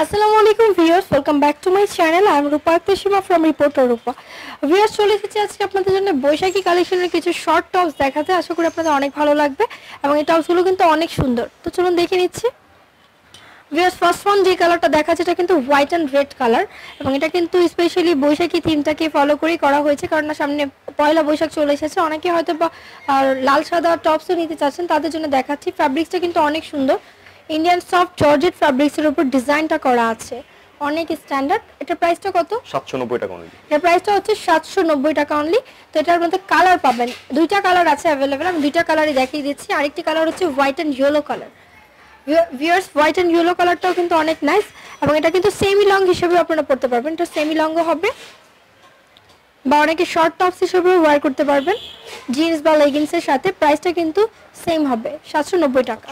আসসালামু আলাইকুম viewers, welcome back to my channel. I am Rupa Akter from reporter Rupa. Viewers, চলে এসেছি আজকে আপনাদের জন্য বৈশাখী কালেকশনের কিছু শর্ট টপস দেখাতে। আশা করি আপনাদের অনেক ভালো লাগবে এবং এই টপসগুলো কিন্তু অনেক সুন্দর। তো চলুন দেখে নিচ্ছি। ভিউয়ার্স, ফার্স্ট ওয়ান যে কালারটা দেখাচ্ছে এটা কিন্তু হোয়াইট অ্যান্ড রেড কালার এবং এটা কিন্তু স্পেশালি বৈশাখী থিমটাকে ফলো করেই করা হয়েছে, কারণ সামনে পয়লা বৈশাখ চলে এসেছে। অনেকে হয়তো বা লাল সাদা টপসও নিতে চাচ্ছেন, তাদের জন্য দেখাচ্ছি। ফ্যাব্রিক্সটা কিন্তু অনেক সুন্দর, ইন্ডিয়ান সফট জর্জেট ফ্যাব্রিক্সের উপর ডিজাইনটা করা আছে, অনেক স্ট্যান্ডার্ড। এটার প্রাইসটা কত? 790 টাকা অনলি। এটার প্রাইসটা হচ্ছে 790 টাকা অনলি। তো এটার মধ্যে কালার পাবেন, দুইটা কালার আছে অ্যাভেলেবেল। আমি দুইটা কালারই দেখিয়ে দিচ্ছি। আরেকটি কালার হচ্ছে white and yellow colour. Viewers, white and yellow কালারটাও কিন্তু অনেক নাইস এবং এটা কিন্তু সেমি লং হিসেবে আপনারা পড়তে পারবেন। এটা সেমি লংও হবে বা অনেকে শর্ট টপস হিসেবেও ওয়্যার করতে পারবেন জিন্স বা লেগিংসের সাথে। প্রাইসটা কিন্তু সেম হবে 790 টাকা।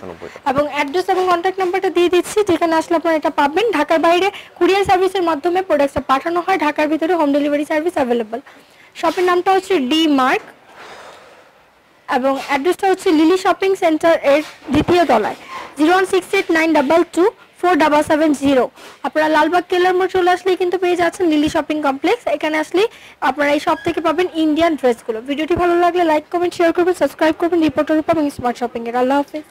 এবং অ্যাড্রেস এবং কন্ট্যাক্ট নাম্বারটা দিয়ে দিচ্ছি, যেখানে আসলে আপনারা এটা পাবেন। ঢাকার বাইরে কুরিয়ার সার্ভিসের মাধ্যমে প্রোডাক্টটা পাঠানো হয়, ঢাকার ভিতরে হোম ডেলিভারি সার্ভিস অ্যাভেলেবল। শপের নামটা হচ্ছে ডি মার্ক এবং অ্যাড্রেসটা হচ্ছে লিলি শপিং সেন্টার এর দ্বিতীয় তলায়, 01689224770। আপনারা লালবাগ কেল্লার মোড় চলে আসলেই কিন্তু পেয়ে যাচ্ছেন লিলি শপিং কমপ্লেক্স। এখানে আসলে আপনারা এই শপ থেকে পাবেন ইন্ডিয়ান ড্রেসগুলো। ভিডিওটি ভালো লাগলে লাইক কমেন্ট শেয়ার করবেন, সাবস্ক্রাইব করবেন রিপোর্টার রূপা এবং স্মার্ট শপিং এর। আল্লাহ হাফেজ।